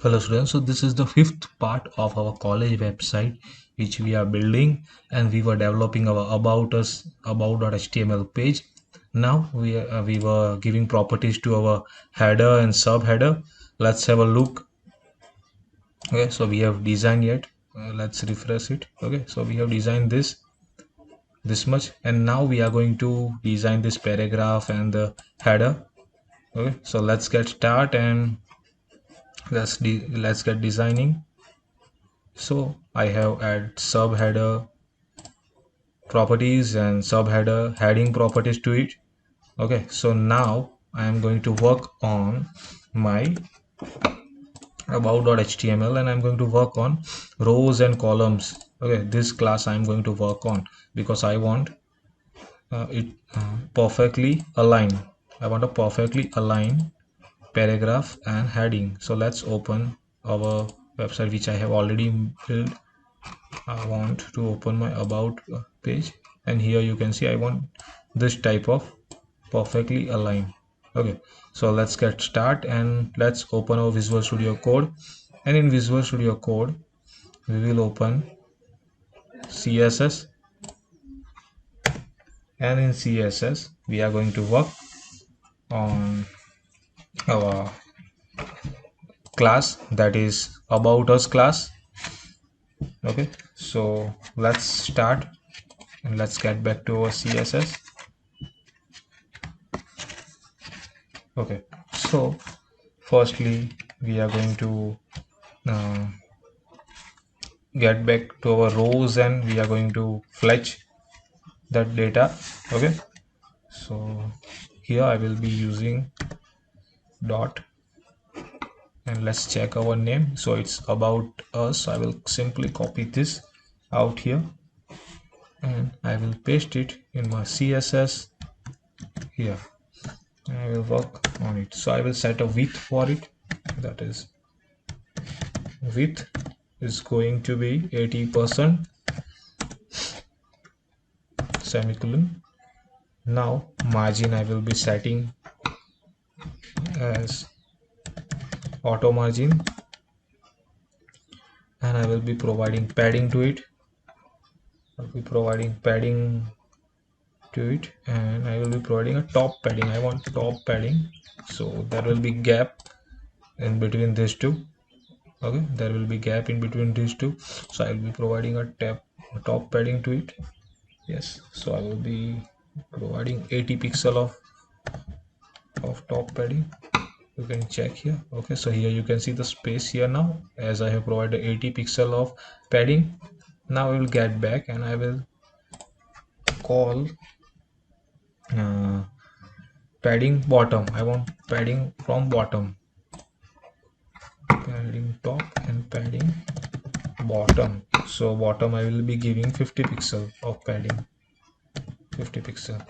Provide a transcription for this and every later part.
Hello students, so this is the fifth part of our college website which we are building, and we were developing our about us about.html page. Now we were giving properties to our header and subheader. Let's have a look. Okay, so we have designed yet. Let's refresh it. Okay, so we have designed this much, and now we are going to design this paragraph and the header. Okay, so let's get start and let's get designing. So I have add subheader properties and subheader heading properties to it. Okay, so now I am going to work on my about.html, and I'm going to work on rows and columns. Okay, this class I'm going to work on because I want it perfectly aligned. I want a perfectly aligned paragraph and heading. So let's open our website which I have already built. I want to open my about page, and here you can see I want this type of perfectly aligned. Okay, so let's get start and let's open our Visual Studio Code, and in Visual Studio Code we will open CSS, and in CSS we are going to work on our class, that is about us class. Okay, so let's start and let's get back to our CSS. Okay, so firstly we are going to uh, get back to our rows, and we are going to fetch that data. Okay, so here I will be using dot, and let's check our name. So it's about us. I will simply copy this out here and I will paste it in my CSS here, and I will work on it. So I will set a width for it, that is width is going to be 80% semicolon. Now margin I will be setting as auto margin, and I will be providing padding to it. I'll be providing padding to it, and I will be providing a top padding. I want top padding, so there will be gap in between these two. Okay, there will be gap in between these two, so I will be providing a top padding to it. Yes, so I will be providing 80 pixel of top padding. You can check here. Okay, so here you can see the space here now, as I have provided 80 pixel of padding. Now I will get back and I will call uh, padding bottom. I want padding from bottom, padding top and padding bottom. So bottom I will be giving 50 pixel of padding, 50 pixel.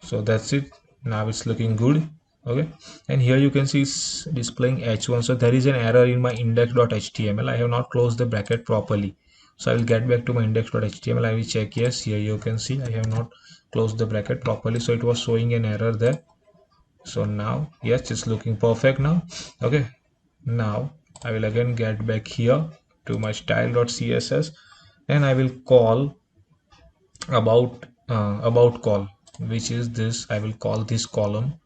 So that's it. Now it's looking good. Okay, and here you can see it's displaying h1. So there is an error in my index.html. I have not closed the bracket properly, so I will get back to my index.html. I will check. Yes, here you can see I have not closed the bracket properly, so it was showing an error there. So now yes, it's looking perfect now. Okay, now I will again get back here to my style.css, and I will call about call, which is this. I will call this column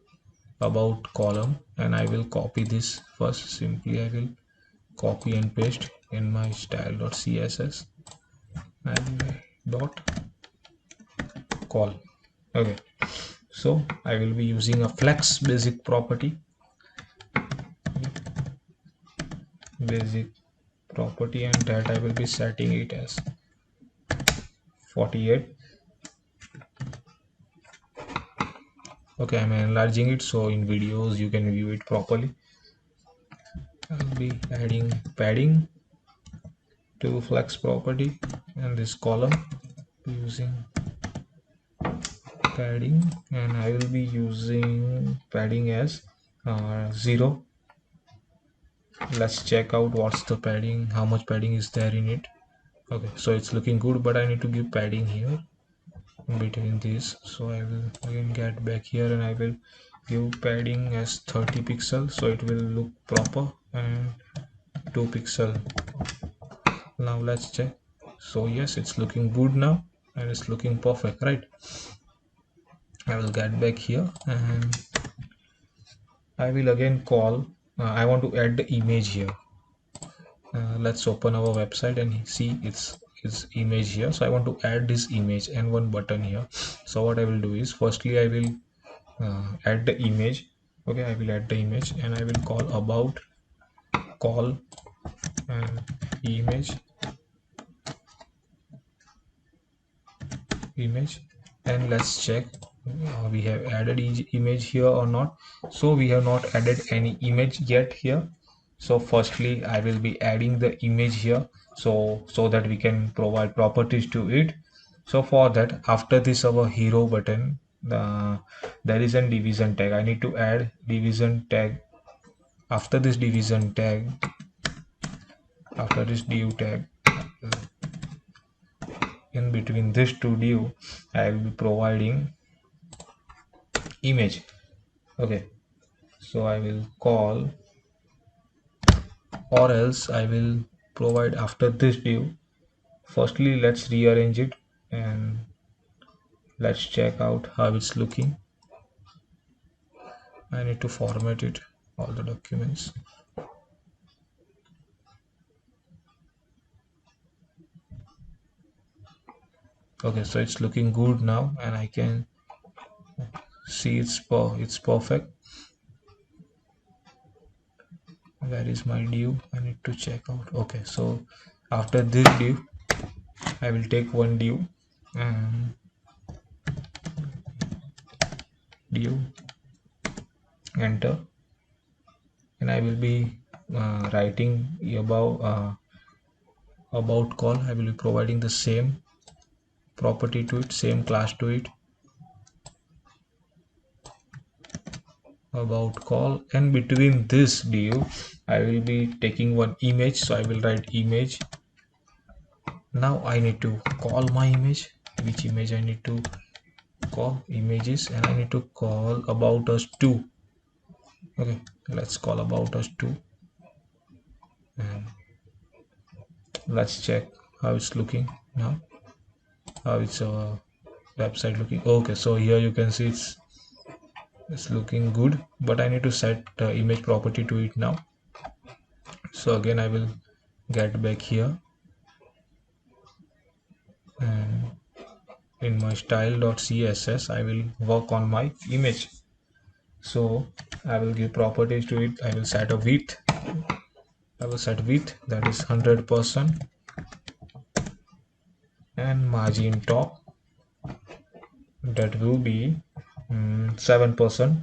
about column, and I will copy this first. Simply I will copy and paste in my style.css and dot call. Okay, so I will be using a flex basic property, and that I will be setting it as 48. Okay, I'm enlarging it so in videos you can view it properly. I'll be adding padding to flex property and this column using padding, and I will be using padding as 0. Let's check out what's the padding, how much padding is there in it. Okay, so it's looking good, but I need to give padding here in between these. So I will again get back here and I will give padding as 30 pixels so it will look proper. and 2 pixel. Now let's check. So yes, it's looking good now and it's looking perfect, right? I will get back here and I will again call. I want to add the image here. Let's open our website and see its image here. So I want to add this image and one button here. So what I will do is, firstly I will add the image. Okay, I will add the image and I will call about call and image, and let's check we have added image here or not. So we have not added any image yet here. So firstly I will be adding the image here, so that we can provide properties to it. So for that, after this our hero button, there is a division tag. I need to add division tag. After this division tag, after this div tag, in between this two div, I will be providing image. Okay, so I will call, or else I will provide after this div. Firstly let's rearrange it and let's check out how it's looking. I need to format it, all the documents. Okay, so it's looking good now and I can see it's perfect. Where is my div? I need to check out. Okay, so after this div I will take one div and div, enter, and I will be writing about call. I will be providing the same property to it, same class to it, about call, and between this div I will be taking one image. So I will write image. Now I need to call my image. Which image I need to call? Images, and I need to call about us 2. Okay, let's call about us 2 and let's check how it's looking now, how it's website looking. Okay, so here you can see it's looking good, but I need to set image property to it now. So again I will get back here and in my style.css I will work on my image. So I will give properties to it. I will set a width. I will set width, that is 100%, and margin top, that will be 7%.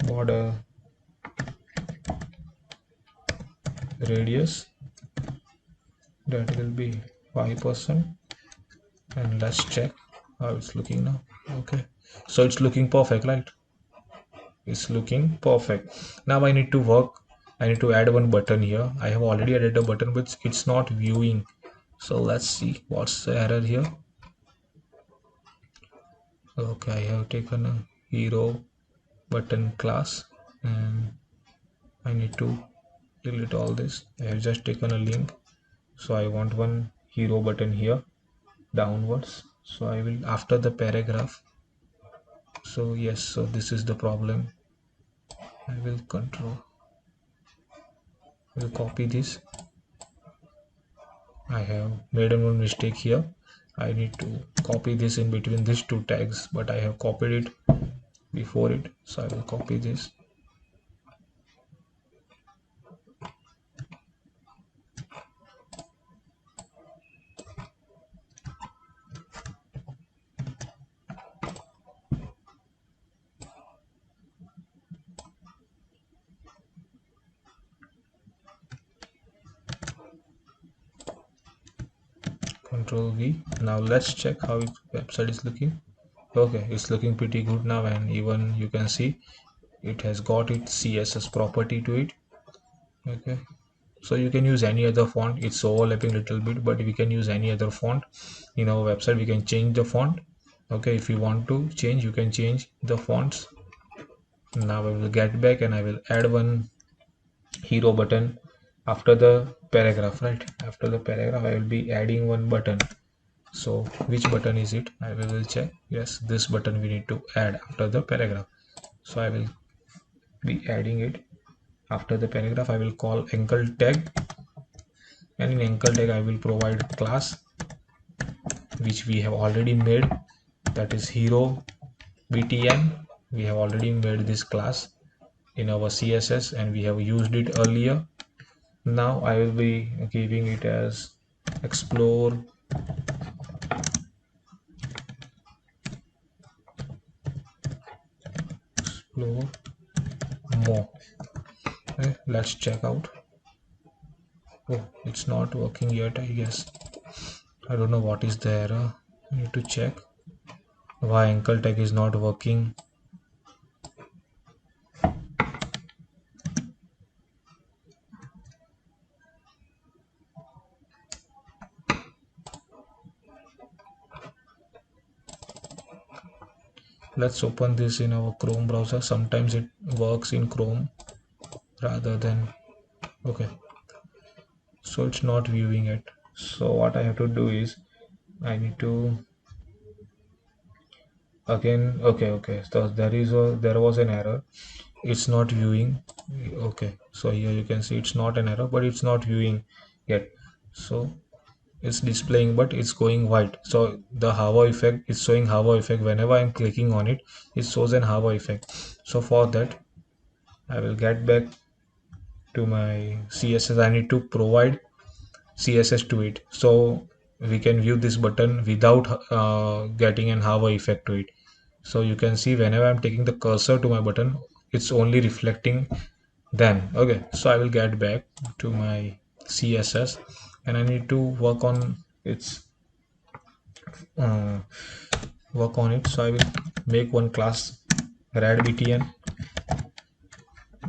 Border radius, that will be 5%, and let's check how it's looking now. Okay, so it's looking perfect, right? It's looking perfect. Now I need to work. I need to add one button here. I have already added a button, but it's not viewing. So let's see what's the error here. Okay, I have taken a hero button class and I need to delete all this. I have just taken a link, so I want one hero button here downwards. So I will, after the paragraph. So yes, so this is the problem. I will copy this. I have made one mistake here. I need to copy this in between these two tags, but I have copied it before it. So I will copy this. Control V. Now let's check how its website is looking. Okay, it's looking pretty good now, and even you can see it has got its CSS property to it. Okay, so you can use any other font. It's overlapping a little bit, but we can use any other font in our website. We can change the font. Okay, if you want to change, you can change the fonts. Now I will get back and I will add one hero button after the paragraph, right? After the paragraph I will be adding one button. So which button is it? I will check. Yes, this button we need to add after the paragraph. So I will be adding it after the paragraph. I will call ankle tag, and in ankle tag I will provide class which we have already made, that is hero btn. We have already made this class in our css and we have used it earlier. Now I will be giving it as explore explore more. Okay, let's check out. Oh, it's not working yet, I guess. I don't know what is the error. I need to check why ankle tag is not working. Let's open this in our Chrome browser. Sometimes it works in Chrome rather than, okay, so it's not viewing it. So what I have to do is I need to again, okay, so there was an error. It's not viewing. Okay, so here you can see it's not an error, but it's not viewing yet. So it's displaying but it's going white. So the hover effect is showing hover effect. Whenever I'm clicking on it, it shows an hover effect. So for that I will get back to my css. I need to provide css to it so we can view this button without getting an hover effect to it. So you can see whenever I'm taking the cursor to my button, it's only reflecting them. Okay, so I will get back to my css and I need to work on its uh, so I will make one class red btn,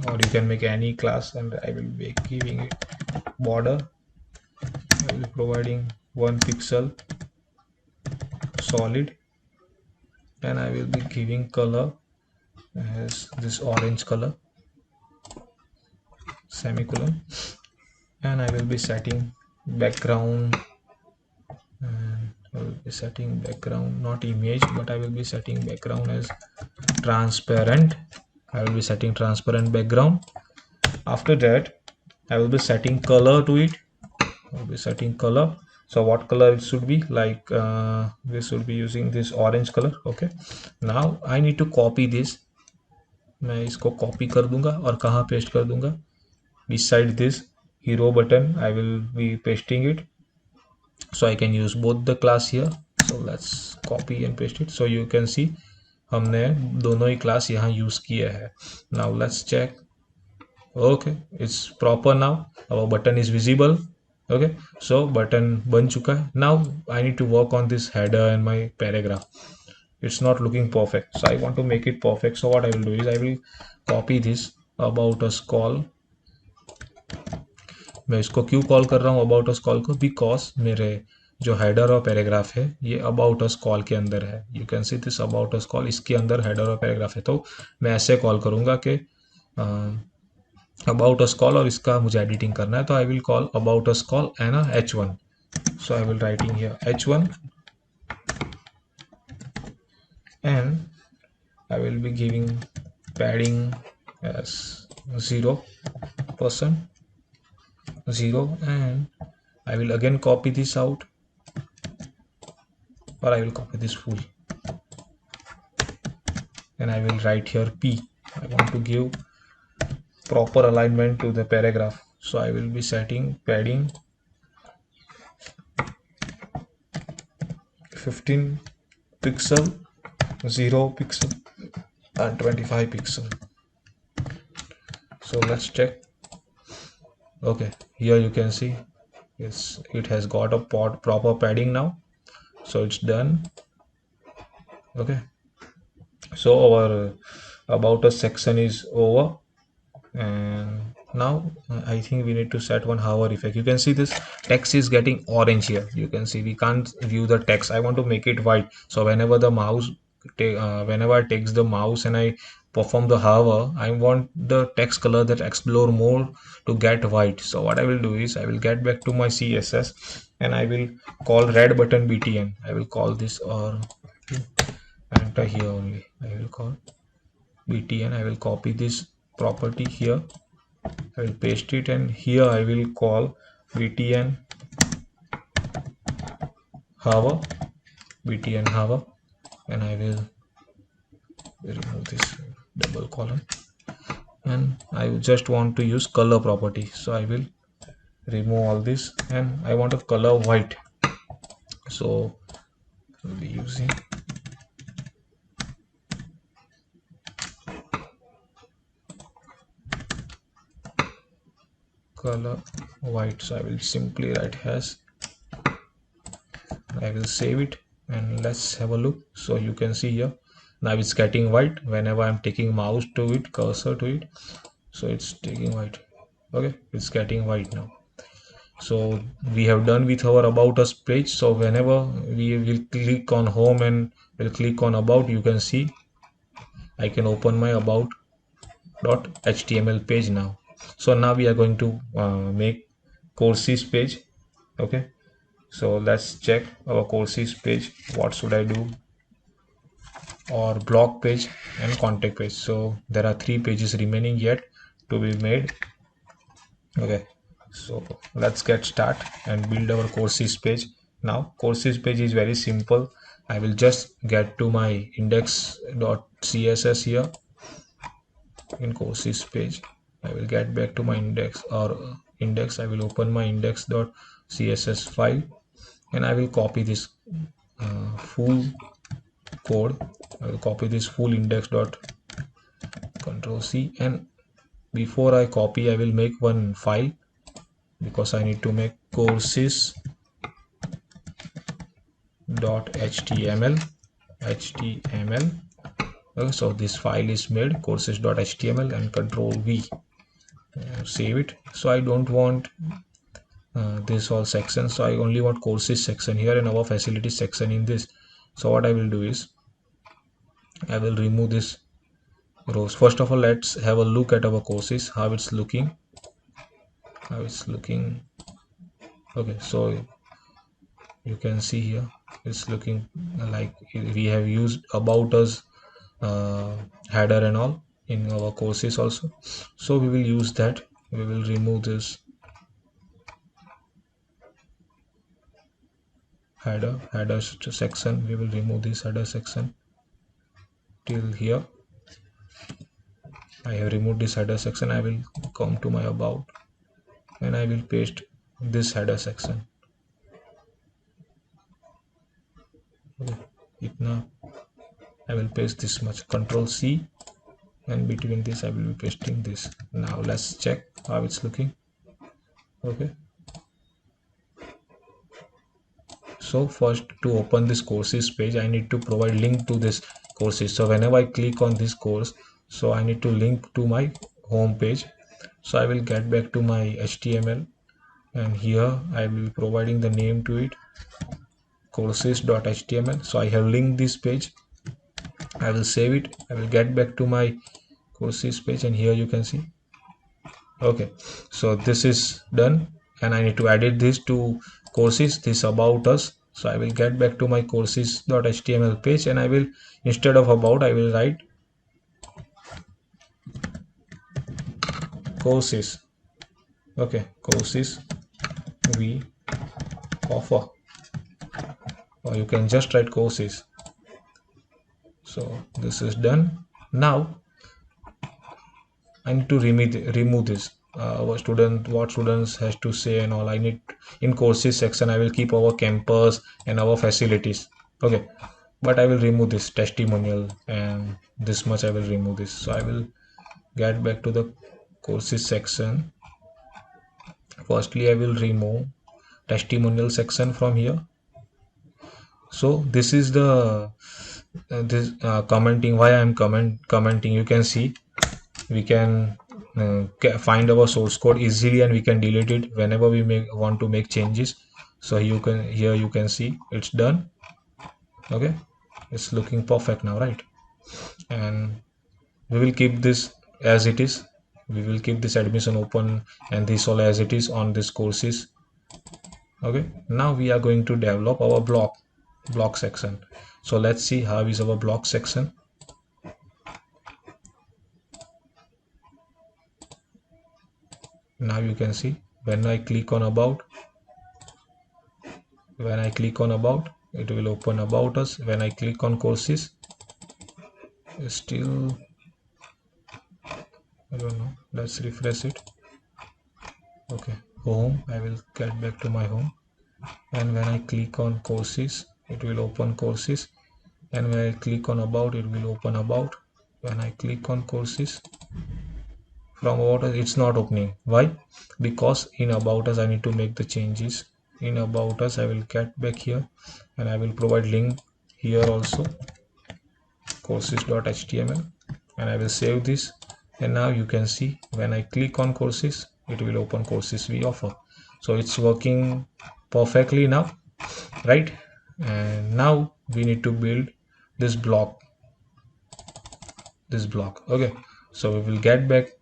or you can make any class, and I will be giving it border. I will be providing 1 pixel solid, and I will be giving color as this orange color, semicolon, and I will be setting background, and I will be setting background, not image, but I will be setting background as transparent. I will be setting transparent background. After that I will be setting color to it. I will be setting color. So what color it should be, like we should be using this orange color. Okay, now I need to copy this. मैं इसको copy कर दूंगा और कहाँ paste कर दूंगा, beside this hero button I will be pasting it, so I can use both the class here. So let's copy and paste it. So you can see हमने दोनों ही क्लास यहाँ यूज किया है. Now let's check. Okay, it's proper now. Our button is visible. Okay, so button बन चुका है. Now I need to work on this header and my paragraph. It's not looking perfect, so I want to make it perfect. So what I will do is I will copy this about us call. मैं इसको क्यों call कर रहा हूँ about us call को, because मेरे जो header और पैराग्राफ है ये अबाउट अस कॉल के अंदर है. You can see this about us call, इसके अंदर हेडर और पैराग्राफ है. तो मैं ऐसे कॉल करूँगा कि अबाउट अस कॉल, और इसका मुझे एडिटिंग करना है, तो I will call about us call and h1. So I will writing here h1, and I will be giving padding as 0%, 0, and I will again copy this out, or I will copy this full, and I will write here p. I want to give proper alignment to the paragraph, so I will be setting padding 15 pixel, 0 pixel, and 25 pixel. So let's check. Okay, here you can see it has got a proper padding now, so it's done. Okay, so our about us section is over, and now I think we need to set one hover effect. You can see this text is getting orange here. You can see we can't view the text. I want to make it white, so whenever the mouse whenever I takes the mouse and I perform the hover, I want the text color that explore more to get white. So what I will do is I will get back to my CSS and I will call red button btn. I will call this, or enter here only. I will call btn. I will copy this property here. I will paste it, and here I will call btn hover, btn hover, and I will remove this double column, and I just want to use color property, so I will remove all this, and I want a color white, so we'll be using color white. So I will simply write hash, I will save it, and let's have a look. So you can see here now it's getting white whenever I'm taking mouse to it, cursor to it, so it's taking white. Okay, it's getting white now. So we have done with our about us page. So whenever we will click on home and will click on about, you can see I can open my about.html page now. So now we are going to make courses page. Okay, so let's check our courses page. What should I do? Or blog page and contact page. So there are 3 pages remaining yet to be made. Okay, so let's get start and build our courses page. Now courses page is very simple. I will just get to my index.css here in courses page. I will get back to my index, or index. I will open my index.css file, and I will copy this full code. I will copy this full index dot control C, and before I copy I will make one file, because I need to make courses.html. Okay, so this file is made, courses.html, and control V, save it. So I don't want this whole section, so I only want courses section here and our facilities section in this. So what I will do is I will remove this rows. First of all, let's have a look at our courses, how it's looking. Okay, so you can see here it's looking like we have used about us header and all in our courses also. So we will use that. We will remove this header section. We will remove this header section till here. I have removed this header section. I will come to my about and I will paste this header section. Okay, now I will paste this much, control C, and between this I will be pasting this. Now let's check how it's looking. Okay, so first, to open this courses page, I need to provide link to this courses. So whenever I click on this course, so I need to link to my home page. So I will get back to my HTML, and here I will be providing the name to it, courses.html. So I have linked this page. I will save it. I will get back to my courses page, and here you can see. Okay, so this is done, and I need to edit this to courses, this about us. So I will get back to my courses.html page, and I will, instead of about, I will write courses. Okay, courses we offer, or you can just write courses. So this is done. Now I need to remove this. What students has to say and all. I need, in courses section I will keep our campus and our facilities. Okay, but I will remove this testimonial, and this much I will remove this. So I will get back to the courses section. Firstly I will remove testimonial section from here. So this is the commenting, why I am commenting. You can see we can find our source code easily, and we can delete it whenever we want to make changes. So here you can see it's done. Okay, it's looking perfect now, right? And we will keep this as it is. We will keep this admission open and this all as it is on this courses. Okay, now we are going to develop our block section. So let's see how is our block section. Now you can see when I click on about, it will open about us. When I click on courses, still I don't know, let's refresh it. Okay, home, I will get back to my home, and when I click on courses, it will open courses, and when I click on about, it will open about. When I click on courses, from about us it's not opening. Why? Because in about us I need to make the changes. In about us I will get back here, and I will provide link here also, courses.html, and I will save this. And now you can see when I click on courses, it will open courses we offer. So it's working perfectly now, right? And now we need to build this block. Okay, so we will get back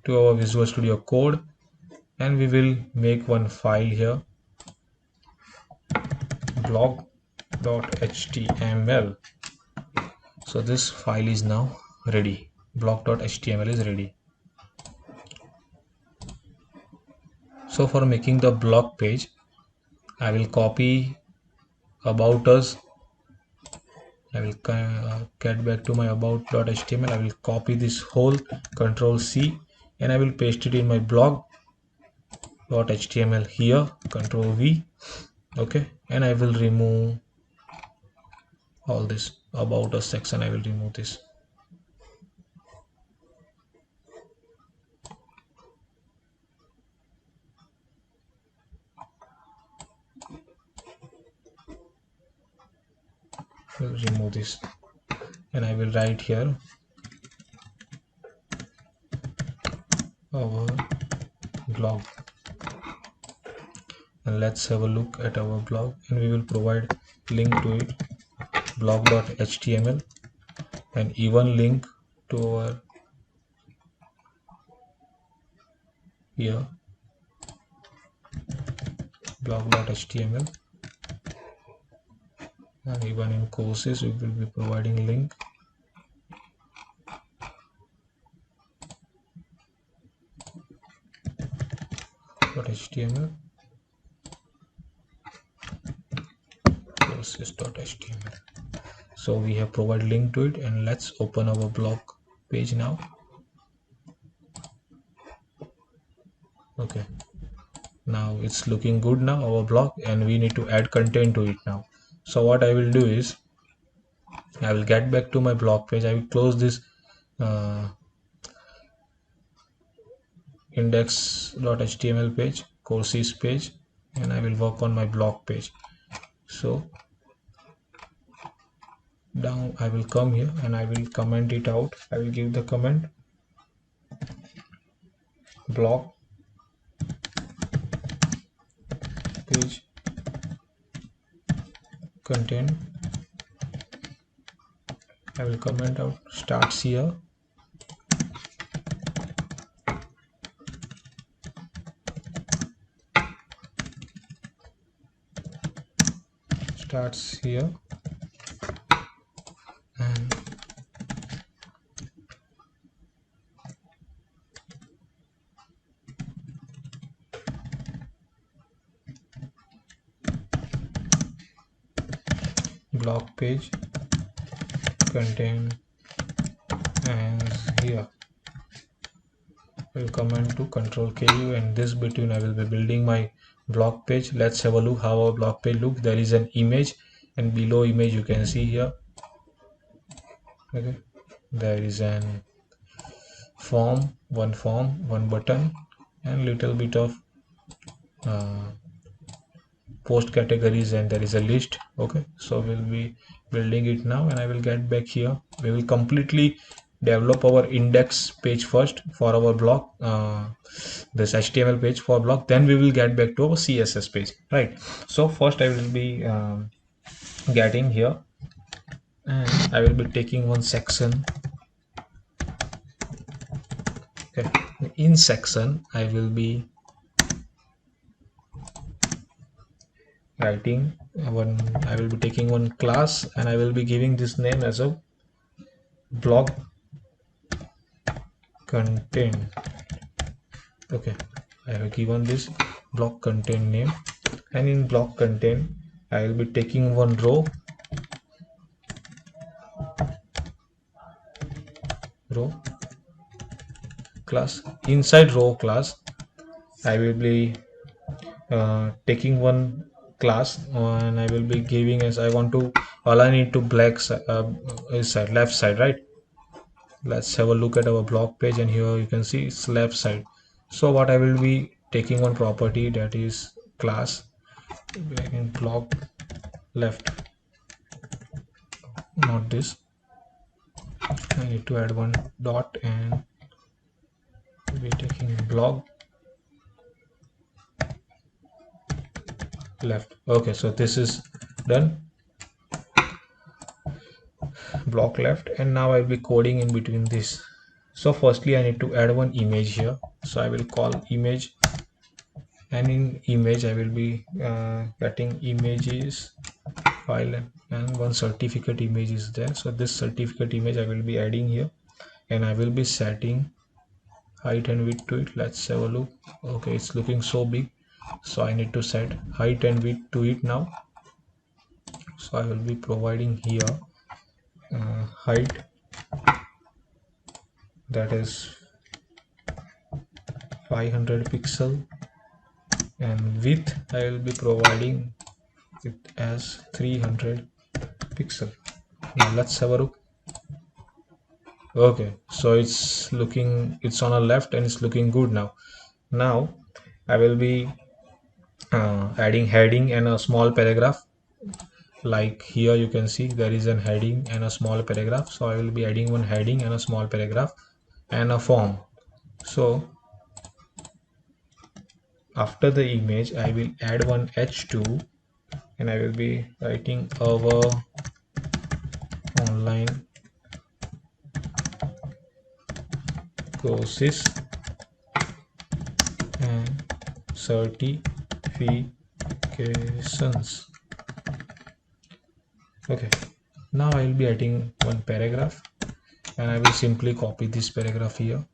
to our Visual Studio Code, and we will make one file here, block.html. So this file is now ready. Block.html is ready. So for making the block page, I will copy about us. I will get back to my about.html. I will copy this whole, Control C, and I will paste it in my blog.html here, Control V. Okay, and I will remove all this about us section. I will remove this. I will remove this, and I will write here our blog, and let's have a look at our blog, and we will provide link to it, blog.html, and even link to our here blog.html, and even in courses we will be providing link. .html, courses.html. So we have provided link to it, and let's open our blog page now. Okay, now it's looking good now, our blog, and we need to add content to it now. So what I will do is I will get back to my blog page. I will close this index.html page, courses page, and I will work on my blog page. So down I will come here and I will comment it out. I will give the comment blog page content. I will comment out starts here, and blog page content ends here. I will comment to Control KU, and this between I will be building my blog page. Let's have a look how our blog page looks. There is an image, and below image you can see here. Okay, there is an form, one button, and little bit of post categories, and there is a list. Okay, so we'll be building it now, and I will get back here. We will completely develop our index page first for our blog, this HTML page for blog, then we will get back to our CSS page, right? So first I will be getting here and I will be taking one section. Okay, in section I will be writing one. I will be taking one class and I will be giving this name as a blog content. Okay, I have given this block content name, and in block content I will be taking one row class. Inside row class I will be taking one class, and I will be giving as I want to all I need to black is side, left side, right? Let's have a look at our blog page, and here you can see it's left side. So what I will be taking one property, that is class in blog left, not this. I need to add one dot and be taking blog left. Okay, so this is done, block left, and now I'll be coding in between this. So firstly I need to add one image here, so I will call image, and in image I will be getting images file, and one certificate image is there. So this certificate image I will be adding here, and I will be setting height and width to it. Let's have a look. Okay, it's looking so big, so I need to set height and width to it now. So I will be providing here height, that is 500 pixel, and width I will be providing it as 300 pixel. Now let's have a look. Okay, so it's on a left and it's looking good now. Now I will be adding heading and a small paragraph. Like here you can see there is a heading and a small paragraph, so I will be adding one heading and a small paragraph and a form. So after the image I will add one h2, and I will be writing our online courses and certifications. Okay, now I will be adding one paragraph, and I will simply copy this paragraph here.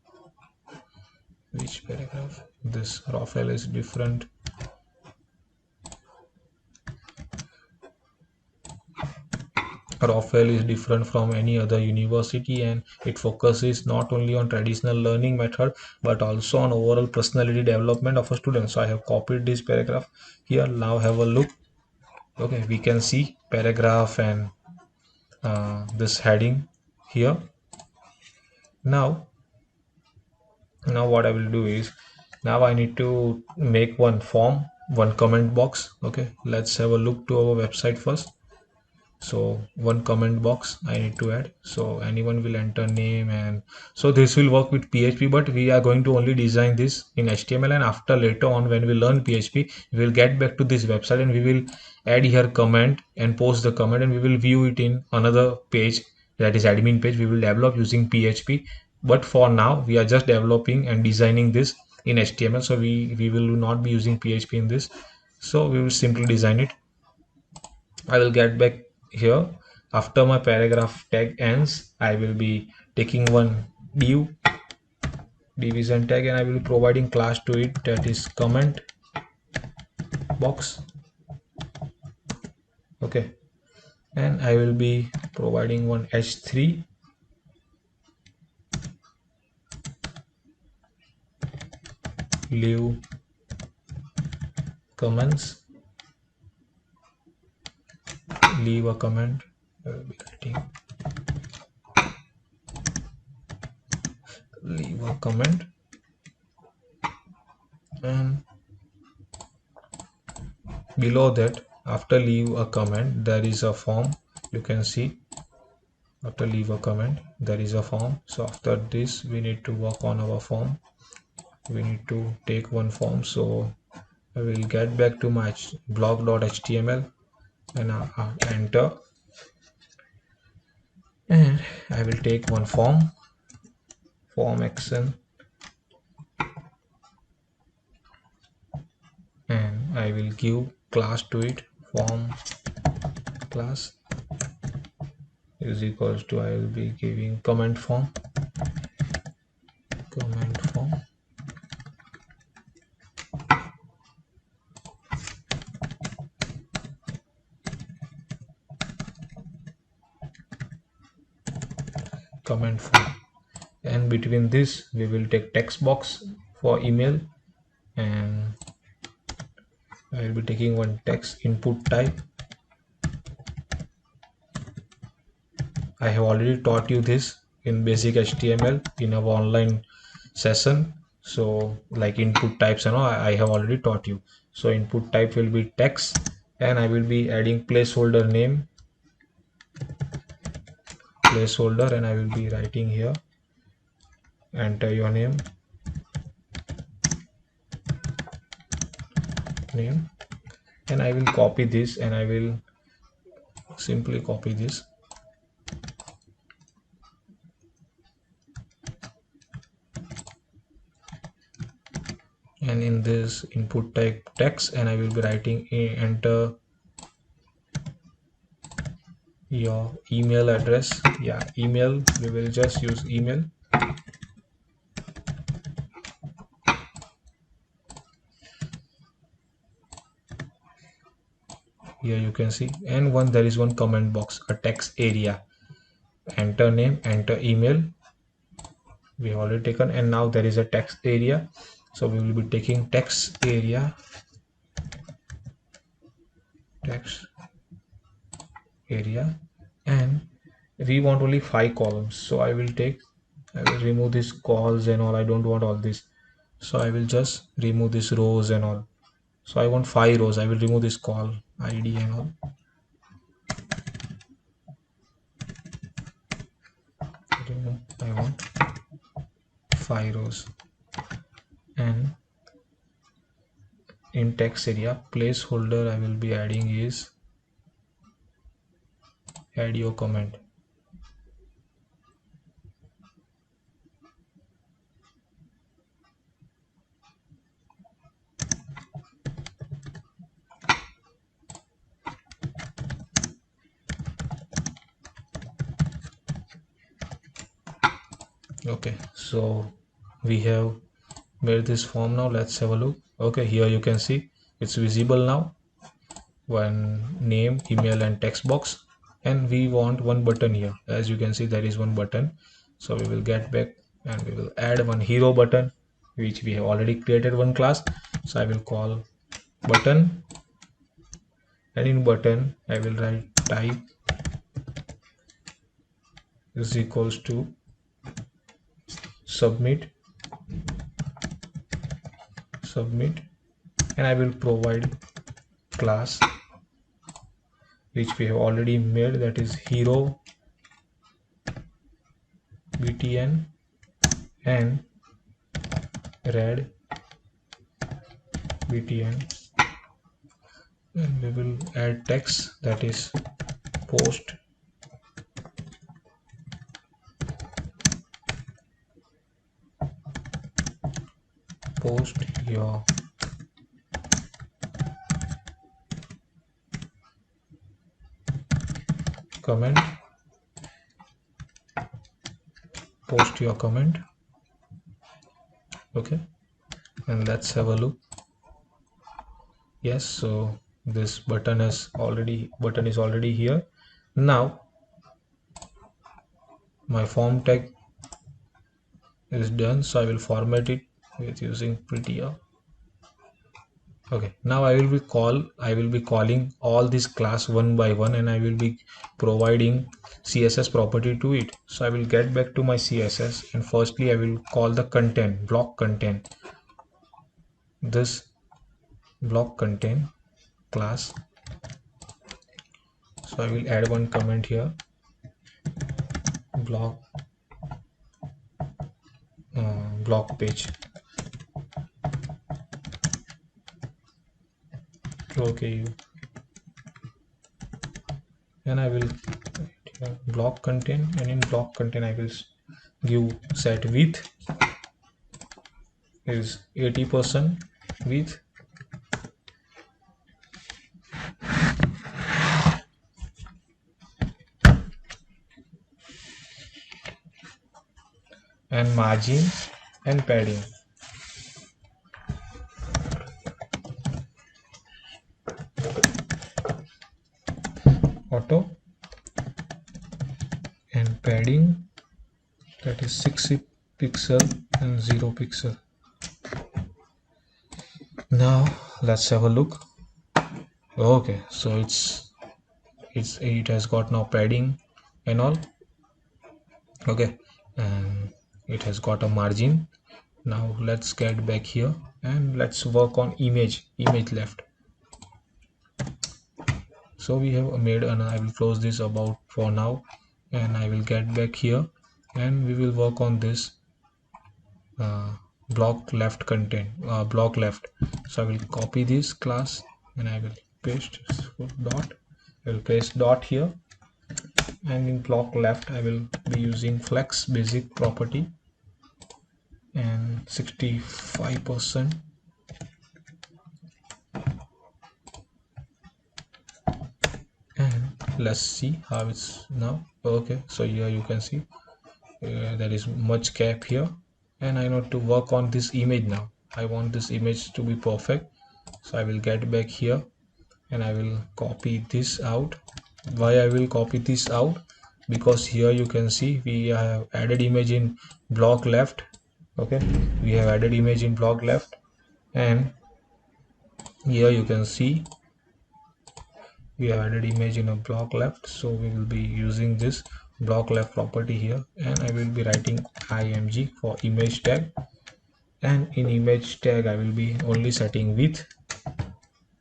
Which paragraph? This raw file is different. Raw file is different from any other university, and it focuses not only on traditional learning method but also on overall personality development of a student. So I have copied this paragraph here. Now have a look. Okay, we can see paragraph and this heading here. Now what I will do is, now I need to make one form, one comment box. Okay, let's have a look to our website first. So one comment box I need to add, so anyone will enter name, and so this will work with PHP, but we are going to only design this in HTML, and after later on when we learn PHP we will get back to this website and we will add here comment and post the comment, and we will view it in another page, that is admin page. We will develop using PHP, but for now we are just developing and designing this in HTML, so we will not be using PHP in this. So we will simply design it. I will get back here. After my paragraph tag ends, I will be taking one division tag, and I will be providing class to it, that is comment box. Okay, and I will be providing one h3 leave comments, leave a comment. I will be writing leave a comment, and below that, after leave a comment, there is a form. You can see after leave a comment there is a form. So after this we need to work on our form. We need to take one form, so I will get back to my blog.html and enter. and I will take one form action, and I will give class to it. Form class is equals to, I will be giving comment form, comment form, comment form. And between this we will take text box for email, and I will be taking one text input type. I have already taught you this in basic HTML in our online session. So like input types and all, I have already taught you. So input type will be text, and I will be adding placeholder name, placeholder, and I will be writing here, enter your name, and I will copy this, and I will simply copy this, and in this input type text, and I will be writing enter your email address. Yeah, email, we will just use email. Here you can see, and there is one comment box, a text area, enter name, enter email, we have already taken, and now there is a text area. So we will be taking text area, text area, and we want only 5 columns. So I will remove these calls and all. I don't want all this, so I will just remove these rows and all. So I want 5 rows. I will remove this call ID and all. I want 5 rows, and in text area placeholder I will be adding is add your comment. Okay, so we have made this form. Now let's have a look. Okay, here you can see it's visible now, one name, email, and text box, and we want one button here. As you can see, there is one button. So we will get back and we will add one hero button, which we have already created one class. So I will call button, and in button I will write type is equals to submit, and I will provide class which we have already made, that is hero btn and red btn, and we will add text, that is post your comment, post your comment. Okay, and let's have a look. Yes, so this button is already here. Now my form tag is done, so I will format it with using prettier. Okay, now I will be calling all this class one by one, and I will be providing CSS property to it. So I will get back to my CSS, and firstly I will call the content block content, this block content class. So I will add one comment here, block block page. Okay, and I will block content, and in block content I will give set width is 80% width, and margin and padding. Auto and padding, that is 60 pixel and 0 pixel. Now let's have a look. Okay, so it has got now padding and all. Okay, and it has got a margin. Now let's get back here and let's work on image left. So we have made, and I will close this about for now, and I will get back here and we will work on this block left content, block left. So I will copy this class and I will paste dot. I will paste dot here, and in block left I will be using flex basic property and 65%, and let's see how it's now. Okay, so here you can see there is much gap here, and I need to work on this image now. I want this image to be perfect, so I will get back here and I will copy this out. Why I will copy this out? Because here you can see we have added image in block left. Okay, we have added image in block left, and here you can see we have added image in a block left, so we will be using this block left property here, and I will be writing img for image tag, and in image tag I will be only setting width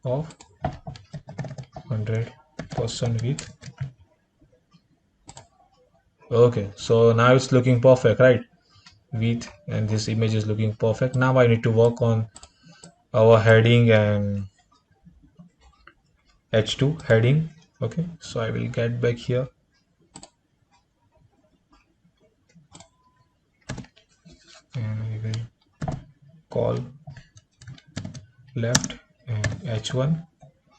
of 100% width. Okay, so now it's looking perfect, right? Width, and this image is looking perfect. Now I need to work on our heading and h2 heading. Okay, so I will get back here and I will call left and h1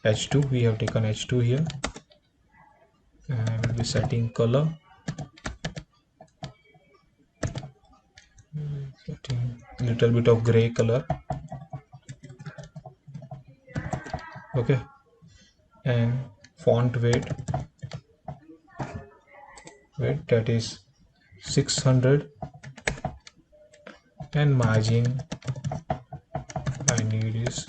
h2. We have taken h2 here, and I will be setting color, setting little bit of gray color. Okay, and font weight that is 600, and margin I need is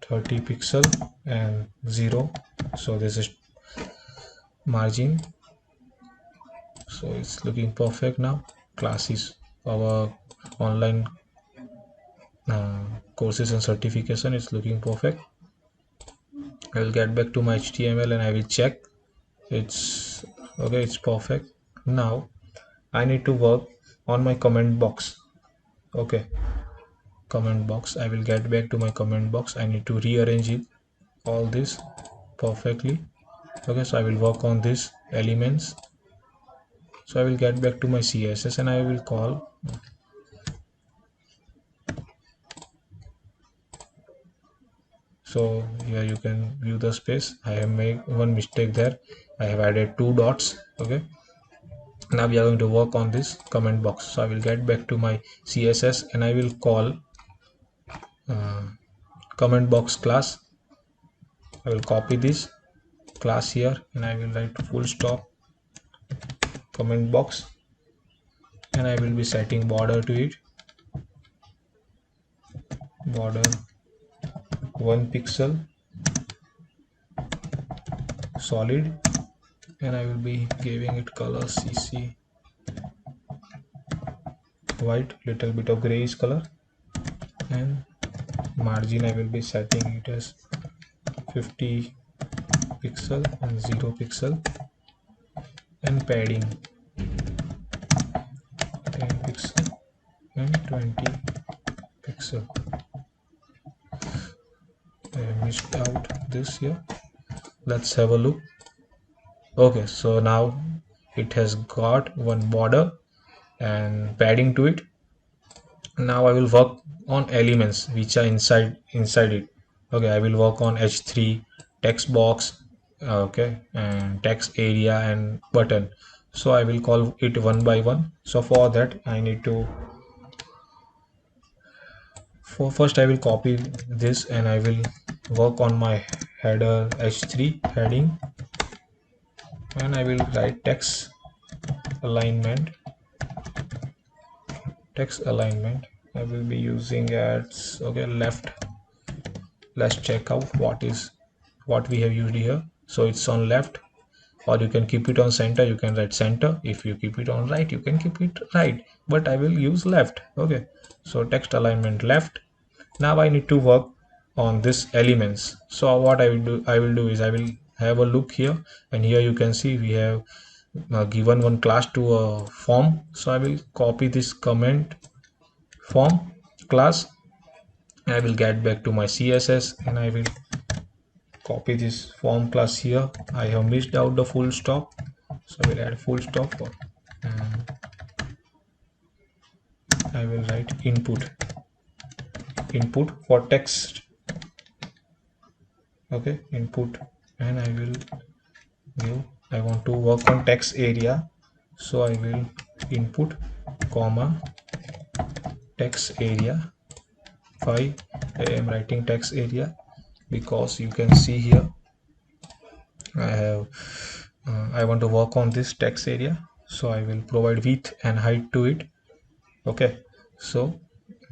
30 pixel and 0. So this is margin, so it's looking perfect now. Class is our online courses and certification. It's looking perfect. I will get back to my HTML and I will check it's okay, it's perfect. Now I need to work on my comment box. Okay, comment box, I will get back to my comment box. I need to rearrange it all this perfectly. Okay, so I will work on this elements. So I will get back to my CSS and I will call, so here you can view the space. I have made one mistake there. I have added 2 dots. Okay, now we are going to work on this comment box. So I will get back to my CSS and I will call comment box class. I will copy this class here and I will write full stop comment box, and I will be setting border to it, border 1 pixel solid, and I will be giving it color CC white, little bit of grayish color, and margin I will be setting it as 50 pixel and 0 pixel, and padding 10 pixel and 20 pixel. I missed out this here. Let's have a look. Okay, so now it has got one border and padding to it. Now I will work on elements which are inside it. Okay, I will work on h3, text box, okay, and text area and button. So I will call it one by one. So for that I need to, for first I will copy this and I will work on my header h3 heading, and I will write alignment text alignment. I will be using as, okay, left. Let's check out what we have used here. So it's on left, or you can keep it on center. You can write center. If you keep it on right, you can keep it right, but I will use left. Okay, so text alignment left. Now I need to work on this elements. So what I will do is I will have a look here, and here you can see we have given one class to a form. So I will copy this comment form class. I will get back to my CSS and I will copy this form class here. I have missed out the full stop, so I will add full stop for, and I will write input for text. Okay, input, and I will give, I want to work on text area, so I will input comma text area 5. I am writing text area because you can see here I have I want to work on this text area, so I will provide width and height to it. Okay, so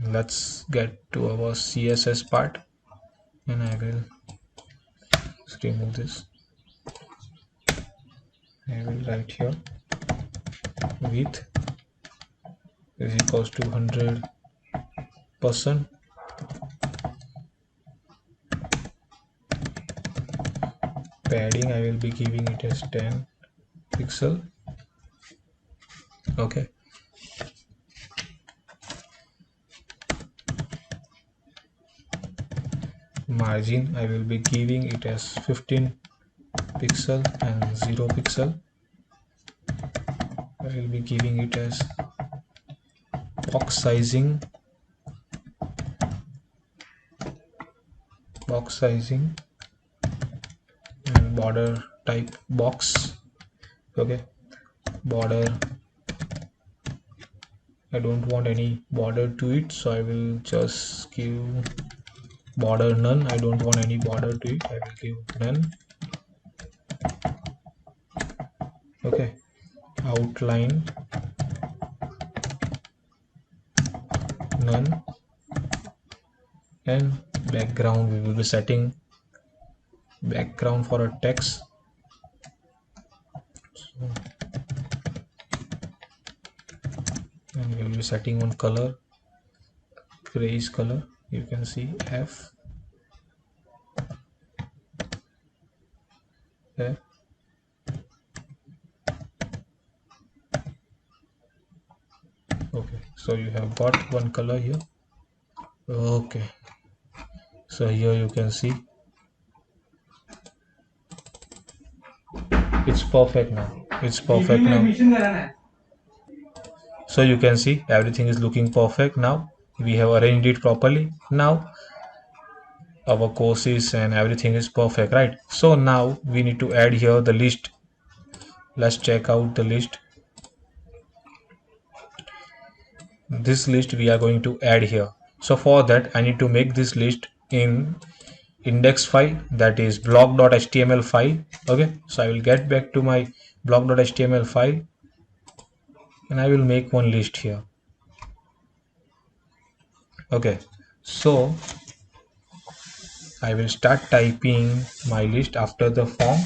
let's get to our CSS part, and I will remove this. I will write here width is equals to 100%. Padding I will be giving it as 10 pixel. Okay, margin I will be giving it as 15 pixel and 0 pixel. I will be giving it as box sizing and border type box. Okay, border, I don't want any border to it, so I will just give border none. I don't want any border to it, I will give none. Okay, outline none, and background we will be setting background for a text. So, and we will be setting one color, grayish color. You can see F. F. Okay, so you have got one color here. Okay, so here you can see it's perfect now. It's perfect now. So you can see everything is looking perfect now. We have arranged it properly. Now our courses and everything is perfect, right? So now we need to add here the list. Let's check out the list. This list we are going to add here. So for that I need to make this list in index file, that is blog.html file. Okay, so I will get back to my blog.html file and I will make one list here. Okay, so I will start typing my list after the form.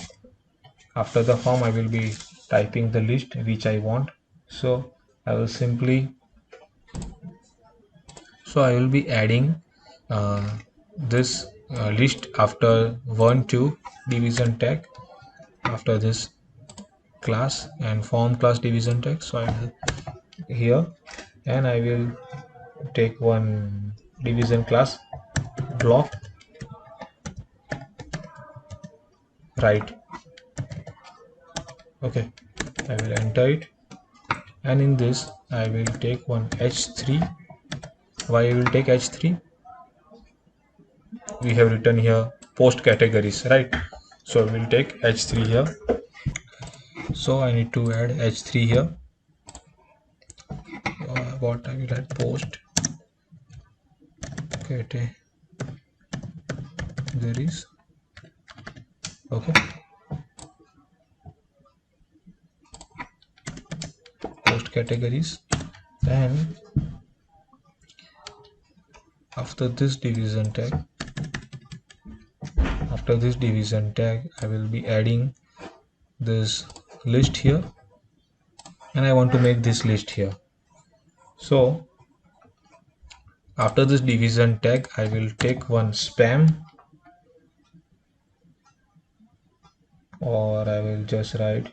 After the form I will be typing the list which I want. So I will simply, so I will be adding this list after 1 2 division tag, after this class and form class division tag. So I will here, and I will take one division class block right. Okay, I will enter it, and in this I will take one h3. Why I will take h3? We have written here post categories, right? So we will take h3 here. So I need to add h3 here. What I will add? Post categories. Okay, post categories. And after this division tag, I will be adding this list here, and I want to make this list here. So after this division tag, I will take one spam, or I will just write,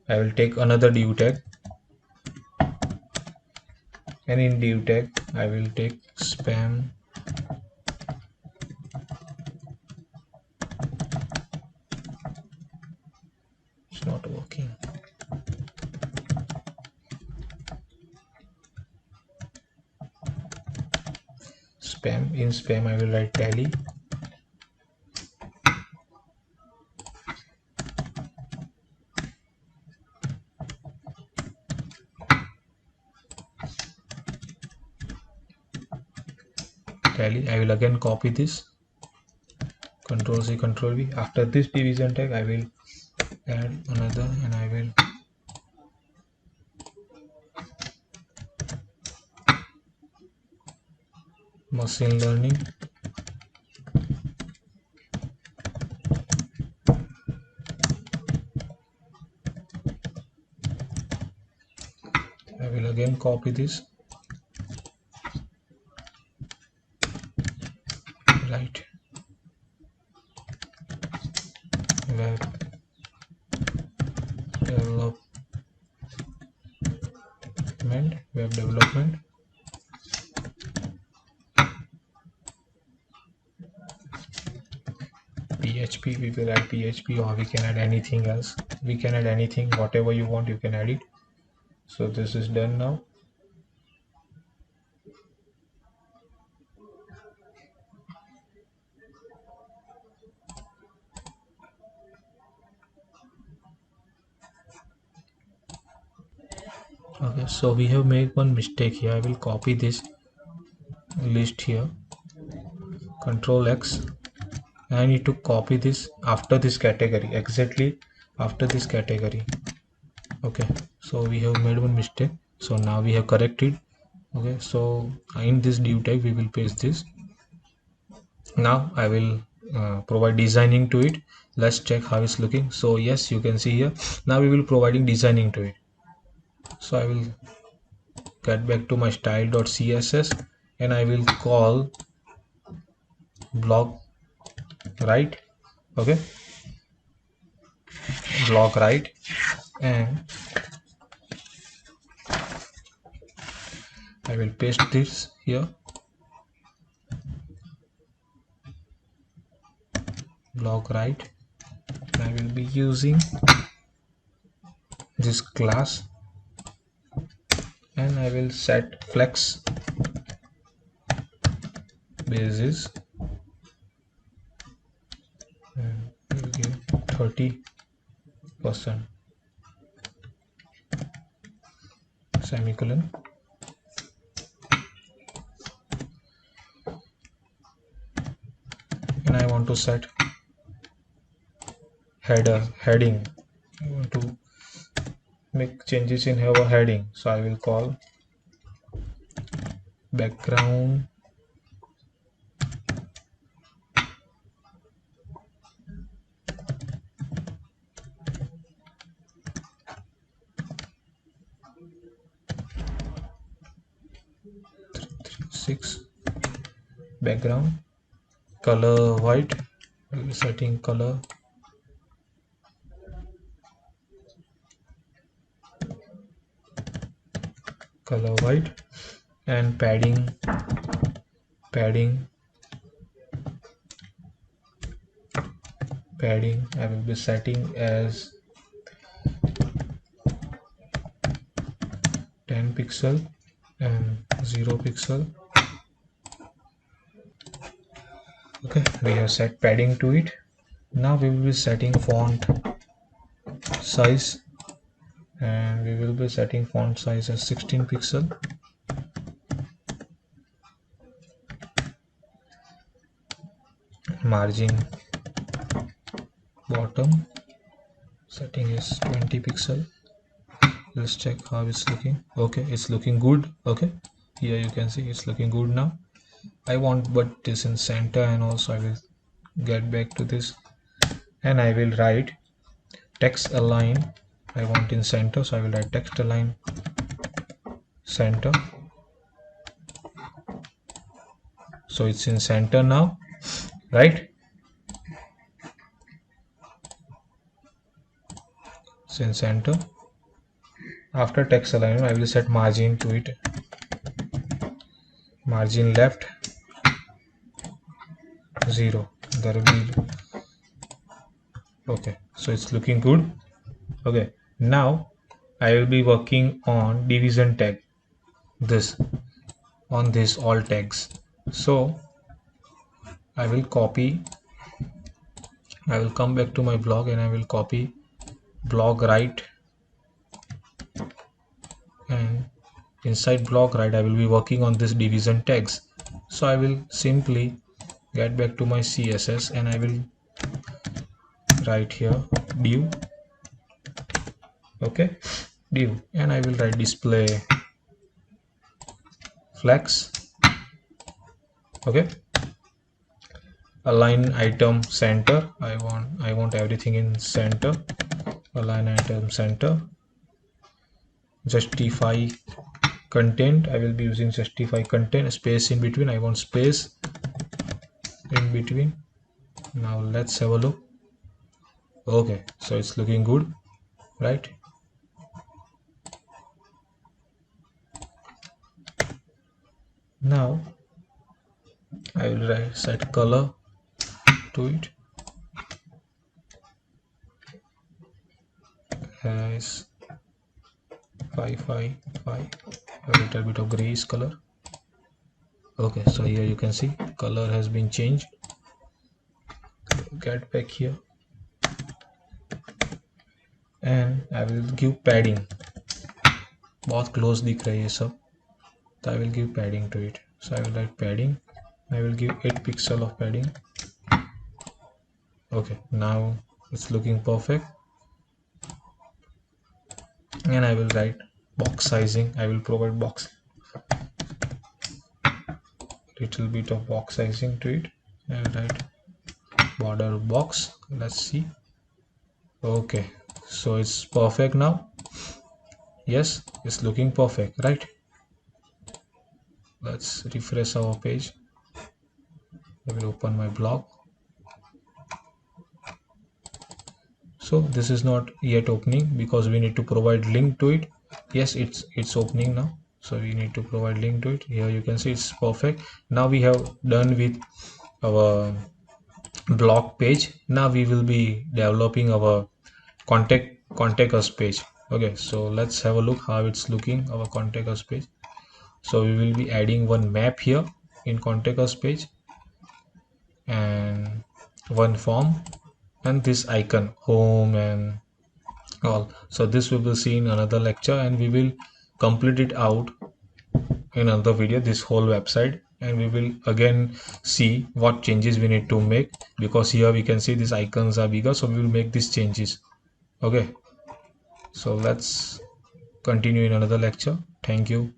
I will take another div tag, and in div tag I will take spam. It's not working. Spam, in spam I will write tally. I will again copy this, Control C, Control V. After this division tag I will add another, and I will machine learning. I will again copy this, right, web development, PHP. We will add PHP, or we can add anything else. We can add anything, whatever you want, you can add it. So this is done now. Okay, so we have made one mistake here. I will copy this list here, Control X. I need to copy this after this category, exactly after this category. Okay, so we have made one mistake, so now we have corrected. Okay, so in this div tag we will paste this. Now I will provide designing to it. Let's check how it's looking. So yes, you can see here, now we will providing designing to it. So I will get back to my style.css, and I will call block right. Okay, block right, and I will paste this here, block right. I will be using this class, and I will set flex basis, and we will give 30% semicolon. And I want to set heading. I want to make changes in our heading, so I will call background six, background color white. I will be setting color white, and padding I will be setting as 10 pixel and 0 pixel. Okay, we have set padding to it. Now we will be setting font size, and we will be setting font size as 16 pixel. Margin bottom setting is 20 pixel. Let's check how it's looking. Okay, it's looking good. Okay, here you can see it's looking good now. I want but this in center, and also I will get back to this and I will write text align. I want in center, so I will write text align center. So it's in center now, right? It's in center. After text alignment, I will set margin to it. Margin left 0. There will be okay. So it's looking good. Okay. Now I will be working on division tag. This on this all tags. So I will copy. I will come back to my blog and I will copy blog right, and inside blog right I will be working on this division tags. So I will simply get back to my CSS and I will write here div. Okay, div, and I will write display flex. Okay, align item center. I want everything in center. Align item center. Justify content. I will be using justify content. Space in between. I want space in between. Now let's have a look. Okay, so it's looking good, right? Now I will set color to it as 555, a little bit of grayish color. Okay, so here you can see color has been changed. Get back here and I will give padding. बहुत close दिख रहा है ये सब, तो I will give padding to it. So I will write padding. I will give 8 pixel of padding. Okay, now it's looking perfect. And I will write box sizing. I will provide box, little bit of box sizing to it. I will write border box. Let's see. Okay, so it's perfect now. Yes, it's looking perfect, right? Let's refresh our page. I will open my blog. So this is not yet opening because we need to provide link to it. Yes, it's opening now, so we need to provide link to it. Here you can see it's perfect. Now we have done with our blog page. Now we will be developing our contact us page. Okay, so let's have a look how it's looking, our contact us page. So we will be adding one map here in contact us page and one form and this icon home and all. So this we will see in another lecture, and we will complete it out in another video, this whole website, and we will again see what changes we need to make, because here we can see these icons are bigger, so we will make these changes. Okay, so let's continue in another lecture. Thank you.